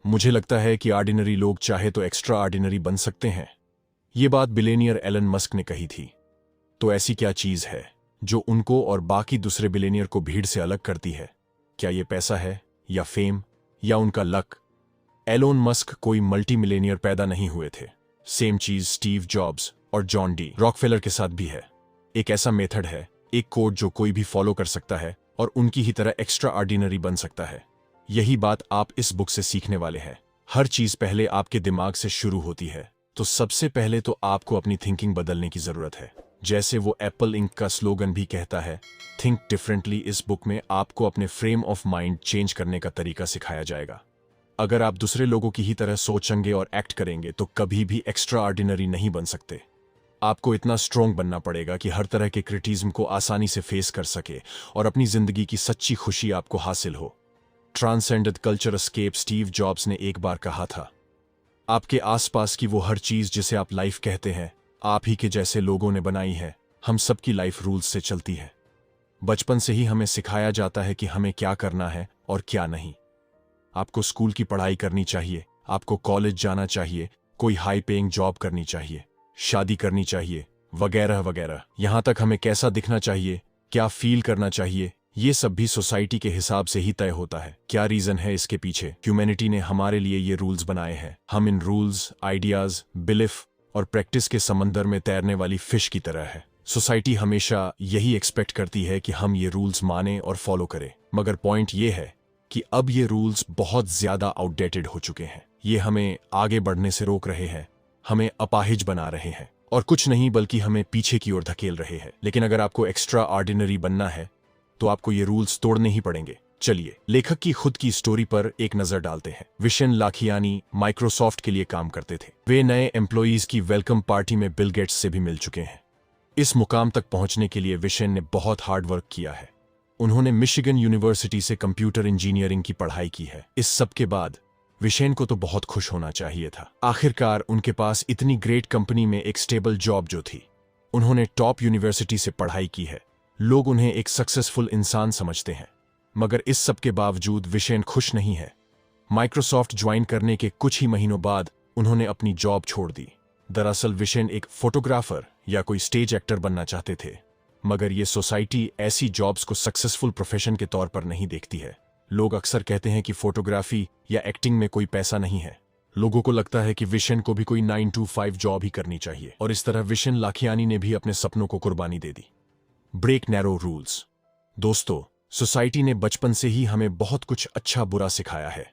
मुझे लगता है कि ऑर्डिनरी लोग चाहे तो एक्स्ट्रा ऑर्डिनरी बन सकते हैं। ये बात बिलियनियर एलन मस्क ने कही थी। तो ऐसी क्या चीज है जो उनको और बाकी दूसरे बिलियनियर को भीड़ से अलग करती है? क्या ये पैसा है, या फेम, या उनका लक? एलोन मस्क कोई मल्टी मिलियनियर पैदा नहीं हुए थे। सेम चीज स्टीव जॉब्स और जॉन डी रॉकफेलर के साथ भी है। एक ऐसा मेथड है, एक कोड जो कोई भी फॉलो कर सकता है और उनकी ही तरह एक्स्ट्रा ऑर्डिनरी बन सकता है। यही बात आप इस बुक से सीखने वाले हैं। हर चीज पहले आपके दिमाग से शुरू होती है, तो सबसे पहले तो आपको अपनी थिंकिंग बदलने की जरूरत है। जैसे वो एप्पल इंक का स्लोगन भी कहता है, थिंक डिफरेंटली। इस बुक में आपको अपने फ्रेम ऑफ माइंड चेंज करने का तरीका सिखाया जाएगा। अगर आप दूसरे लोगों की ही तरह सोचेंगे और एक्ट करेंगे तो कभी भी एक्स्ट्रा ऑर्डिनरी नहीं बन सकते। आपको इतना स्ट्रोंग बनना पड़ेगा कि हर तरह के क्रिटिसिज्म को आसानी से फेस कर सके और अपनी जिंदगी की सच्ची खुशी आपको हासिल हो। Transcendent culture escape. Steve jobs ने एक बार कहा था, आपके आसपास की वो हर चीज जिसे आप लाइफ कहते हैं, आप ही के जैसे लोगों ने बनाई है। हम सबकी लाइफ रूल्स से चलती है। बचपन से ही हमें सिखाया जाता है कि हमें क्या करना है और क्या नहीं। आपको स्कूल की पढ़ाई करनी चाहिए, आपको कॉलेज जाना चाहिए, कोई हाई पेइंग जॉब करनी चाहिए, शादी करनी चाहिए, वगैरह वगैरह। यहां तक हमें कैसा दिखना चाहिए, क्या फील करना चाहिए, ये सब भी सोसाइटी के हिसाब से ही तय होता है। क्या रीजन है इसके पीछे? ह्यूमैनिटी ने हमारे लिए ये रूल्स बनाए हैं। हम इन रूल्स, आइडियाज, बिलीफ और प्रैक्टिस के समंदर में तैरने वाली फिश की तरह है। सोसाइटी हमेशा यही एक्सपेक्ट करती है कि हम ये रूल्स माने और फॉलो करें। मगर पॉइंट ये है कि अब ये रूल्स बहुत ज्यादा आउटडेटेड हो चुके हैं। ये हमें आगे बढ़ने से रोक रहे हैं, हमें अपाहिज बना रहे हैं और कुछ नहीं बल्कि हमें पीछे की ओर धकेल रहे हैं। लेकिन अगर आपको एक्स्ट्रा ऑर्डिनरी बनना है तो आपको ये रूल्स तोड़ने ही पड़ेंगे। चलिए लेखक की खुद की स्टोरी पर एक नजर डालते हैं। विशेन लाखियानी माइक्रोसॉफ्ट के लिए काम करते थे। वे नए एम्प्लॉइज की वेलकम पार्टी में बिल गेट्स से भी मिल चुके हैं। इस मुकाम तक पहुंचने के लिए विशेन ने बहुत हार्ड वर्क किया है। उन्होंने मिशिगन यूनिवर्सिटी से कंप्यूटर इंजीनियरिंग की पढ़ाई की है। इस सब के बाद विशेन को तो बहुत खुश होना चाहिए था। आखिरकार उनके पास इतनी ग्रेट कंपनी में एक स्टेबल जॉब जो थी। उन्होंने टॉप यूनिवर्सिटी से पढ़ाई की है। लोग उन्हें एक सक्सेसफुल इंसान समझते हैं। मगर इस सब के बावजूद विशेन खुश नहीं है। माइक्रोसॉफ्ट ज्वाइन करने के कुछ ही महीनों बाद उन्होंने अपनी जॉब छोड़ दी। दरअसल विशेन एक फोटोग्राफर या कोई स्टेज एक्टर बनना चाहते थे। मगर ये सोसाइटी ऐसी जॉब्स को सक्सेसफुल प्रोफेशन के तौर पर नहीं देखती है। लोग अक्सर कहते हैं कि फोटोग्राफी या एक्टिंग में कोई पैसा नहीं है। लोगों को लगता है कि विशेन को भी कोई 9 to 5 जॉब ही करनी चाहिए। और इस तरह विशेन लाखियानी ने भी अपने सपनों को कुर्बानी दे दी। Break narrow rules. दोस्तों, सोसाइटी ने बचपन से ही हमें बहुत कुछ अच्छा बुरा सिखाया है।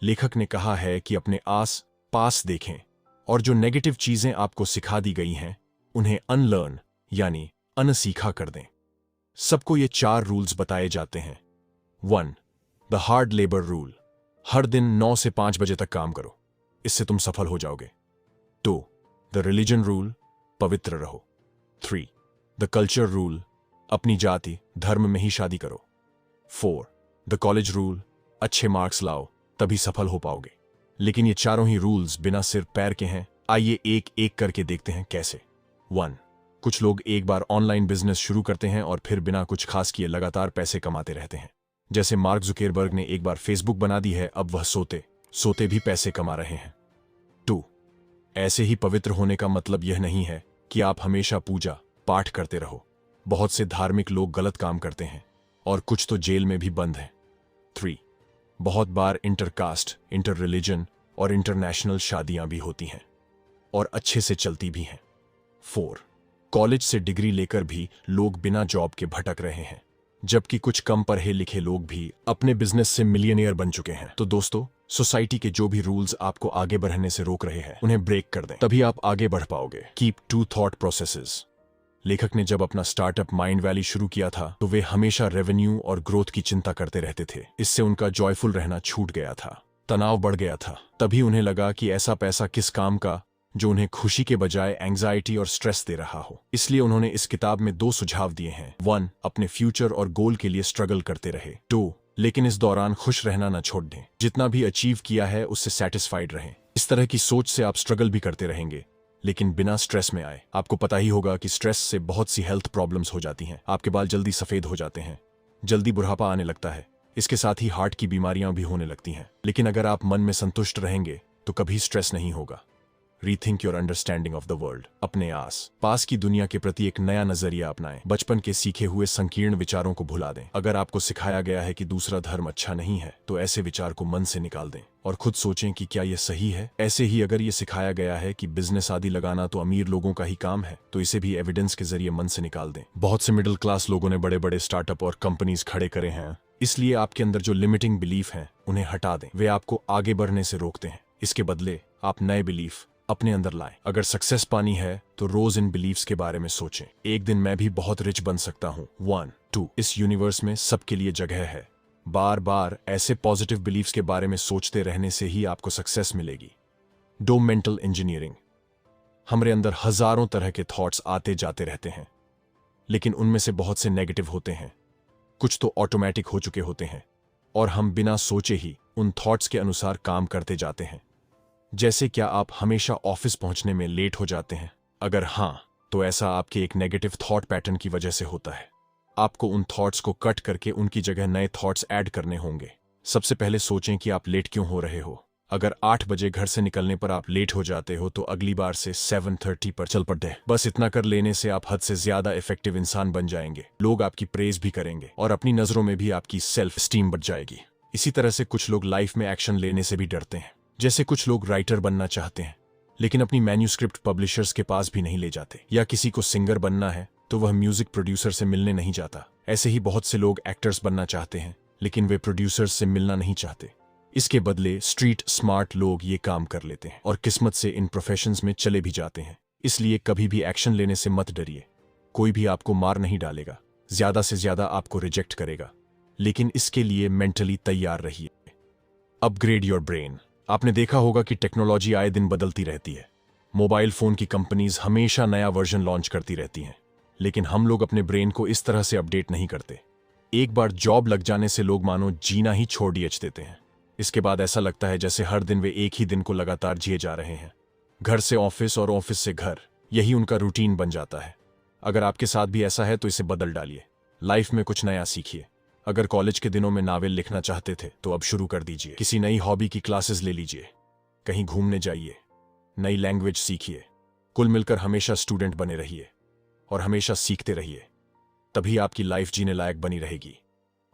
लेखक ने कहा है कि अपने आस पास देखें और जो नेगेटिव चीजें आपको सिखा दी गई हैं उन्हें अनलर्न यानी अनसीखा कर दें। सबको ये 4 रूल्स बताए जाते हैं। 1. The hard labour rule. हर दिन 9 से 5 बजे तक काम करो, इससे तुम सफल हो जाओगे। 2. The religion rule. पवित्र रहो। 3. The culture rule. अपनी जाति धर्म में ही शादी करो। 4. The college rule. अच्छे मार्क्स लाओ तभी सफल हो पाओगे। लेकिन ये चारों ही रूल्स बिना सिर पैर के हैं। आइए एक एक करके देखते हैं कैसे। 1. कुछ लोग एक बार ऑनलाइन बिजनेस शुरू करते हैं और फिर बिना कुछ खास किए लगातार पैसे कमाते रहते हैं। जैसे मार्क जुकेरबर्ग ने एक बार फेसबुक बना दी है, अब वह सोते सोते भी पैसे कमा रहे हैं। 2. ऐसे ही पवित्र होने का मतलब यह नहीं है कि आप हमेशा पूजा पाठ करते रहो। बहुत से धार्मिक लोग गलत काम करते हैं और कुछ तो जेल में भी बंद हैं। 3. बहुत बार इंटरकास्ट, इंटर रिलीजन और इंटरनेशनल शादियां भी होती हैं और अच्छे से चलती भी हैं। 4. कॉलेज से डिग्री लेकर भी लोग बिना जॉब के भटक रहे हैं, जबकि कुछ कम पढ़े लिखे लोग भी अपने बिजनेस से मिलियनियर बन चुके हैं। तो दोस्तों, सोसाइटी के जो भी रूल्स आपको आगे बढ़ने से रोक रहे हैं उन्हें ब्रेक कर दें, तभी आप आगे बढ़ पाओगे। Keep 2 thought processes. लेखक ने जब अपना स्टार्टअप माइंड वैली शुरू किया था तो वे हमेशा रेवेन्यू और ग्रोथ की चिंता करते रहते थे। इससे उनका जॉयफुल रहना छूट गया था, तनाव बढ़ गया था। तभी उन्हें लगा कि ऐसा पैसा किस काम का जो उन्हें खुशी के बजाय एंग्जाइटी और स्ट्रेस दे रहा हो। इसलिए उन्होंने इस किताब में 2 सुझाव दिए हैं। 1. अपने फ्यूचर और गोल के लिए स्ट्रगल करते रहे। 2. लेकिन इस दौरान खुश रहना न छोड़ दें। जितना भी अचीव किया है उससे सेटिस्फाइड रहें। इस तरह की सोच से आप स्ट्रगल भी करते रहेंगे लेकिन बिना स्ट्रेस में आए। आपको पता ही होगा कि स्ट्रेस से बहुत सी हेल्थ प्रॉब्लम्स हो जाती हैं। आपके बाल जल्दी सफेद हो जाते हैं, जल्दी बुढ़ापा आने लगता है, इसके साथ ही हार्ट की बीमारियां भी होने लगती हैं। लेकिन अगर आप मन में संतुष्ट रहेंगे तो कभी स्ट्रेस नहीं होगा। Rethink your understanding of the world. अपने आस पास की दुनिया के प्रति एक नया नजरिया अपनाएं। बचपन के सीखे हुए संकीर्ण विचारों को भुला दें। अगर आपको सिखाया गया है कि दूसरा धर्म अच्छा नहीं है तो ऐसे विचार को मन से निकाल दें और खुद सोचें कि क्या यह सही है। ऐसे ही अगर ये सिखाया गया है कि बिजनेस आदि लगाना तो अमीर लोगों का ही काम है तो इसे भी एविडेंस के जरिए मन से निकाल दें। बहुत से मिडिल क्लास लोगों ने बड़े बड़े स्टार्टअप और कंपनीज खड़े करे हैं, इसलिए आपके अंदर जो लिमिटिंग बिलीफ हैं उन्हें हटा दें। वे आपको आगे बढ़ने से रोकते हैं। इसके बदले आप नए बिलीफ अपने अंदर लाएं। अगर सक्सेस पानी है तो रोज इन बिलीफ्स के बारे में सोचें। एक दिन मैं भी बहुत रिच बन सकता हूँ। 1, 2 इस यूनिवर्स में सबके लिए जगह है। बार बार ऐसे पॉजिटिव बिलीफ्स के बारे में सोचते रहने से ही आपको सक्सेस मिलेगी। Do mental engineering. हमारे अंदर हजारों तरह के थॉट्स आते जाते रहते हैं, लेकिन उनमें से बहुत से नेगेटिव होते हैं, कुछ तो ऑटोमेटिक हो चुके होते हैं और हम बिना सोचे ही उन थॉट्स के अनुसार काम करते जाते हैं। जैसे क्या आप हमेशा ऑफिस पहुंचने में लेट हो जाते हैं? अगर हाँ, तो ऐसा आपके एक नेगेटिव थॉट पैटर्न की वजह से होता है। आपको उन थॉट्स को कट करके उनकी जगह नए थॉट्स ऐड करने होंगे। सबसे पहले सोचें कि आप लेट क्यों हो रहे हो। अगर 8 बजे घर से निकलने पर आप लेट हो जाते हो तो अगली बार से 7:30 पर चल पड़े। बस इतना कर लेने से आप हद से ज्यादा इफेक्टिव इंसान बन जाएंगे। लोग आपकी प्रेज भी करेंगे और अपनी नजरों में भी आपकी सेल्फ स्टीम बढ़ जाएगी। इसी तरह से कुछ लोग लाइफ में एक्शन लेने से भी डरते हैं। जैसे कुछ लोग राइटर बनना चाहते हैं लेकिन अपनी मैन्यूस्क्रिप्ट पब्लिशर्स के पास भी नहीं ले जाते, या किसी को सिंगर बनना है तो वह म्यूजिक प्रोड्यूसर से मिलने नहीं जाता। ऐसे ही बहुत से लोग एक्टर्स बनना चाहते हैं लेकिन वे प्रोड्यूसर्स से मिलना नहीं चाहते। इसके बदले स्ट्रीट स्मार्ट लोग ये काम कर लेते हैं और किस्मत से इन प्रोफेशंस में चले भी जाते हैं। इसलिए कभी भी एक्शन लेने से मत डरिए। कोई भी आपको मार नहीं डालेगा, ज्यादा से ज्यादा आपको रिजेक्ट करेगा, लेकिन इसके लिए मेंटली तैयार रहिए। Upgrade your brain. आपने देखा होगा कि टेक्नोलॉजी आए दिन बदलती रहती है। मोबाइल फोन की कंपनीज हमेशा नया वर्जन लॉन्च करती रहती हैं, लेकिन हम लोग अपने ब्रेन को इस तरह से अपडेट नहीं करते। एक बार जॉब लग जाने से लोग मानो जीना ही छोड़ देते हैं। इसके बाद ऐसा लगता है जैसे हर दिन वे एक ही दिन को लगातार जिए जा रहे हैं। घर से ऑफिस और ऑफिस से घर, यही उनका रूटीन बन जाता है। अगर आपके साथ भी ऐसा है तो इसे बदल डालिए। लाइफ में कुछ नया सीखिए। अगर कॉलेज के दिनों में नावल लिखना चाहते थे तो अब शुरू कर दीजिए। किसी नई हॉबी की क्लासेस ले लीजिए, कहीं घूमने जाइए, नई लैंग्वेज सीखिए। कुल मिलकर हमेशा स्टूडेंट बने रहिए और हमेशा सीखते रहिए। तभी आपकी लाइफ जीने लायक बनी रहेगी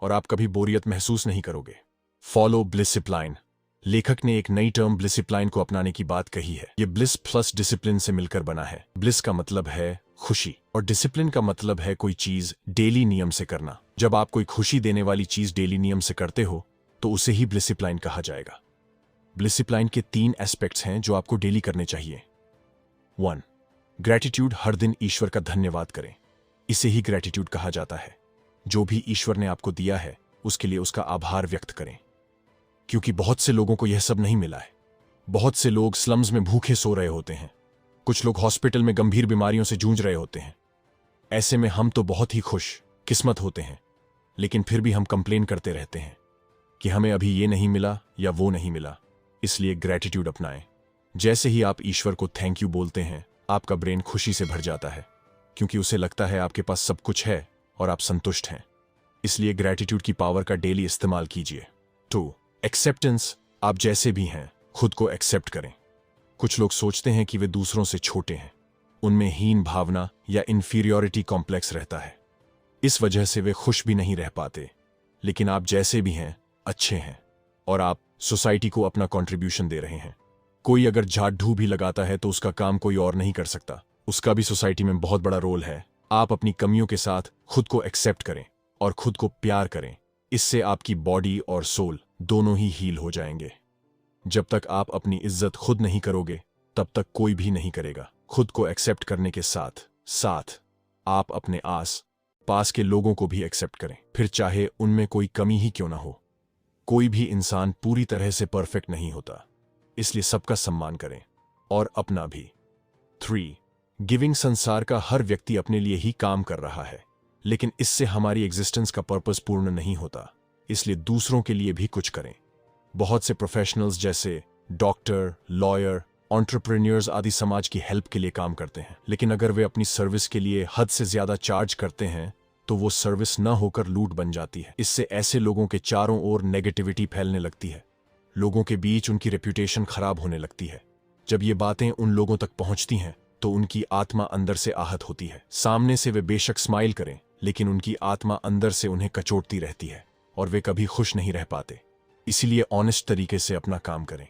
और आप कभी बोरियत महसूस नहीं करोगे। फॉलो ब्लिसिप्लाइन। लेखक ने एक नई टर्म ब्लिसिप्लाइन को अपनाने की बात कही है। यह ब्लिस प्लस डिसिप्लिन से मिलकर बना है। ब्लिस का मतलब है खुशी और डिसिप्लिन का मतलब है कोई चीज डेली नियम से करना। जब आप कोई खुशी देने वाली चीज डेली नियम से करते हो तो उसे ही ब्लिसिप्लाइन कहा जाएगा। ब्लिसिप्लाइन के 3 एस्पेक्ट्स हैं जो आपको डेली करने चाहिए। 1. ग्रैटिट्यूड। हर दिन ईश्वर का धन्यवाद करें। इसे ही ग्रैटिट्यूड कहा जाता है। जो भी ईश्वर ने आपको दिया है उसके लिए उसका आभार व्यक्त करें, क्योंकि बहुत से लोगों को यह सब नहीं मिला है। बहुत से लोग स्लम्स में भूखे सो रहे होते हैं। कुछ लोग हॉस्पिटल में गंभीर बीमारियों से जूझ रहे होते हैं। ऐसे में हम तो बहुत ही खुश किस्मत होते हैं, लेकिन फिर भी हम कंप्लेन करते रहते हैं कि हमें अभी ये नहीं मिला या वो नहीं मिला। इसलिए ग्रैटिट्यूड अपनाएं। जैसे ही आप ईश्वर को थैंक यू बोलते हैं, आपका ब्रेन खुशी से भर जाता है, क्योंकि उसे लगता है आपके पास सब कुछ है और आप संतुष्ट हैं। इसलिए ग्रैटिट्यूड की पावर का डेली इस्तेमाल कीजिए। 2. एक्सेप्टेंस। आप जैसे भी हैं खुद को एक्सेप्ट करें। कुछ लोग सोचते हैं कि वे दूसरों से छोटे हैं। उनमें हीन भावना या इंफीरियोरिटी कॉम्प्लेक्स रहता है। इस वजह से वे खुश भी नहीं रह पाते। लेकिन आप जैसे भी हैं अच्छे हैं और आप सोसाइटी को अपना कंट्रीब्यूशन दे रहे हैं। कोई अगर झाड़ू भी लगाता है तो उसका काम कोई और नहीं कर सकता। उसका भी सोसाइटी में बहुत बड़ा रोल है। आप अपनी कमियों के साथ खुद को एक्सेप्ट करें और खुद को प्यार करें। इससे आपकी बॉडी और सोल दोनों ही हील हो जाएंगे। जब तक आप अपनी इज्जत खुद नहीं करोगे तब तक कोई भी नहीं करेगा। खुद को एक्सेप्ट करने के साथ साथ आप अपने आस पास के लोगों को भी एक्सेप्ट करें, फिर चाहे उनमें कोई कमी ही क्यों ना हो। कोई भी इंसान पूरी तरह से परफेक्ट नहीं होता, इसलिए सबका सम्मान करें और अपना भी। 3. गिविंग। संसार का हर व्यक्ति अपने लिए ही काम कर रहा है, लेकिन इससे हमारी एग्जिस्टेंस का पर्पस पूर्ण नहीं होता। इसलिए दूसरों के लिए भी कुछ करें। बहुत से प्रोफेशनल्स जैसे डॉक्टर, लॉयर, एंटरप्रेन्योर्स आदि समाज की हेल्प के लिए काम करते हैं, लेकिन अगर वे अपनी सर्विस के लिए हद से ज्यादा चार्ज करते हैं तो वो सर्विस न होकर लूट बन जाती है। इससे ऐसे लोगों के चारों ओर नेगेटिविटी फैलने लगती है, लोगों के बीच उनकी रेप्यूटेशन खराब होने लगती है। जब ये बातें उन लोगों तक पहुंचती हैं तो उनकी आत्मा अंदर से आहत होती है। सामने से वे बेशक स्माइल करें, लेकिन उनकी आत्मा अंदर से उन्हें कचोटती रहती है और वे कभी खुश नहीं रह पाते। इसीलिए ऑनेस्ट तरीके से अपना काम करें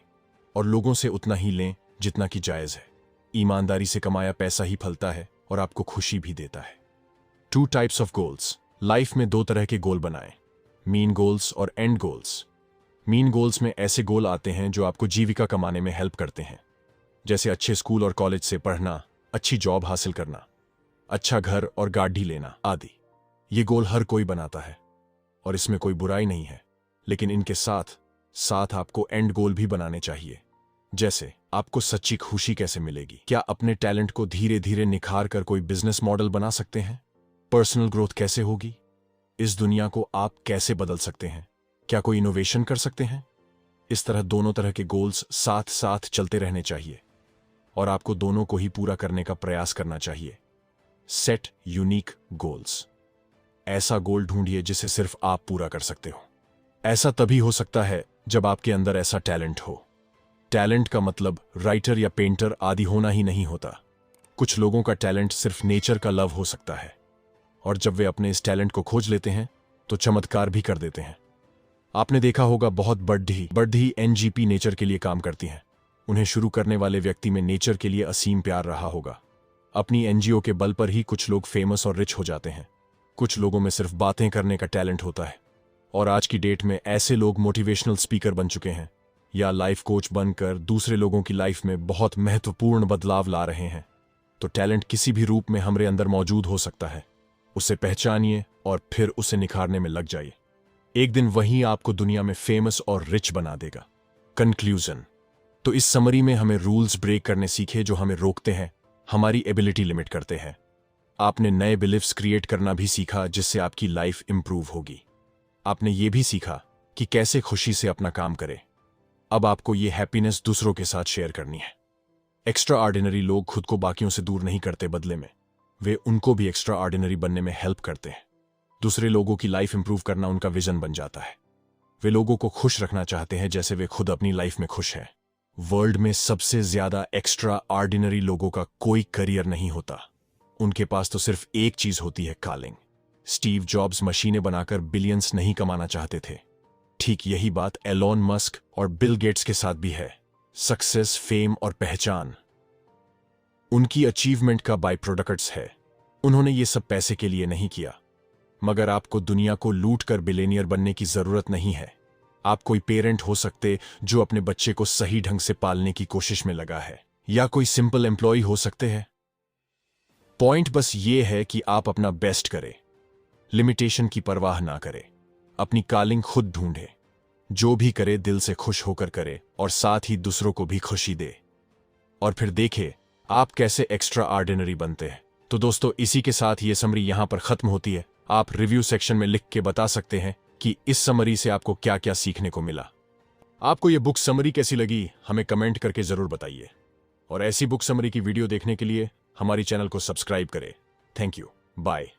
और लोगों से उतना ही लें जितना कि जायज है। ईमानदारी से कमाया पैसा ही फलता है और आपको खुशी भी देता है। 2 टाइप्स ऑफ गोल्स। लाइफ में 2 तरह के गोल बनाएं, मीन गोल्स और एंड गोल्स। मीन गोल्स में ऐसे गोल आते हैं जो आपको जीविका कमाने में हेल्प करते हैं, जैसे अच्छे स्कूल और कॉलेज से पढ़ना, अच्छी जॉब हासिल करना, अच्छा घर और गाड़ी लेना आदि। ये गोल हर कोई बनाता है और इसमें कोई बुराई नहीं है, लेकिन इनके साथ साथ आपको एंड गोल भी बनाने चाहिए, जैसे आपको सच्ची खुशी कैसे मिलेगी, क्या अपने टैलेंट को धीरे धीरे निखार कर कोई बिजनेस मॉडल बना सकते हैं, पर्सनल ग्रोथ कैसे होगी, इस दुनिया को आप कैसे बदल सकते हैं, क्या कोई इनोवेशन कर सकते हैं। इस तरह दोनों तरह के गोल्स साथ साथ चलते रहने चाहिए और आपको दोनों को ही पूरा करने का प्रयास करना चाहिए। Set unique goals. ऐसा गोल ढूंढिए जिसे सिर्फ आप पूरा कर सकते हो। ऐसा तभी हो सकता है जब आपके अंदर ऐसा टैलेंट हो। टैलेंट का मतलब राइटर या पेंटर आदि होना ही नहीं होता। कुछ लोगों का टैलेंट सिर्फ नेचर का लव हो सकता है और जब वे अपने इस टैलेंट को खोज लेते हैं तो चमत्कार भी कर देते हैं। आपने देखा होगा बहुत बड़ी एनजीपी नेचर के लिए काम करती हैं। उन्हें शुरू करने वाले व्यक्ति में नेचर के लिए असीम प्यार रहा होगा। अपनी एनजीओ के बल पर ही कुछ लोग फेमस और रिच हो जाते हैं। कुछ लोगों में सिर्फ बातें करने का टैलेंट होता है और आज की डेट में ऐसे लोग मोटिवेशनल स्पीकर बन चुके हैं या लाइफ कोच बनकर दूसरे लोगों की लाइफ में बहुत महत्वपूर्ण बदलाव ला रहे हैं। तो टैलेंट किसी भी रूप में हमारे अंदर मौजूद हो सकता है। उसे पहचानिए और फिर उसे निखारने में लग जाइए। एक दिन वही आपको दुनिया में फेमस और रिच बना देगा। कंक्लूजन। तो इस समरी में हमें रूल्स ब्रेक करने सीखे जो हमें रोकते हैं, हमारी एबिलिटी लिमिट करते हैं। आपने नए बिलीफ्स क्रिएट करना भी सीखा जिससे आपकी लाइफ इंप्रूव होगी। आपने ये भी सीखा कि कैसे खुशी से अपना काम करें। अब आपको ये हैप्पीनेस दूसरों के साथ शेयर करनी है। एक्स्ट्रा ऑर्डिनरी लोग खुद को बाकियों से दूर नहीं करते, बदले में वे उनको भी एक्स्ट्रा ऑर्डिनरी बनने में हेल्प करते हैं। दूसरे लोगों की लाइफ इंप्रूव करना उनका विजन बन जाता है। वे लोगों को खुश रखना चाहते हैं जैसे वे खुद अपनी लाइफ में खुश हैं। वर्ल्ड में सबसे ज्यादा एक्स्ट्रा ऑर्डिनरी लोगों का कोई करियर नहीं होता। उनके पास तो सिर्फ एक चीज होती है, कॉलिंग। स्टीव जॉब्स मशीनें बनाकर बिलियंस नहीं कमाना चाहते थे। ठीक यही बात एलोन मस्क और बिल गेट्स के साथ भी है। सक्सेस, फेम और पहचान उनकी अचीवमेंट का बाय प्रोडक्ट्स है। उन्होंने ये सब पैसे के लिए नहीं किया। मगर आपको दुनिया को लूट कर बिलियनियर बनने की जरूरत नहीं है। आप कोई पेरेंट हो सकते जो अपने बच्चे को सही ढंग से पालने की कोशिश में लगा है, या कोई सिंपल एम्प्लॉय हो सकते हैं। पॉइंट बस ये है कि आप अपना बेस्ट करें, लिमिटेशन की परवाह ना करें, अपनी कॉलिंग खुद ढूंढे, जो भी करे दिल से खुश होकर करे और साथ ही दूसरों को भी खुशी दे, और फिर देखे आप कैसे एक्स्ट्रा ऑर्डिनरी बनते हैं। तो दोस्तों, इसी के साथ ये समरी यहां पर खत्म होती है। आप रिव्यू सेक्शन में लिख के बता सकते हैं कि इस समरी से आपको क्या क्या सीखने को मिला। आपको ये बुक समरी कैसी लगी हमें कमेंट करके जरूर बताइए, और ऐसी बुक समरी की वीडियो देखने के लिए हमारी चैनल को सब्सक्राइब करें। Thank you, bye.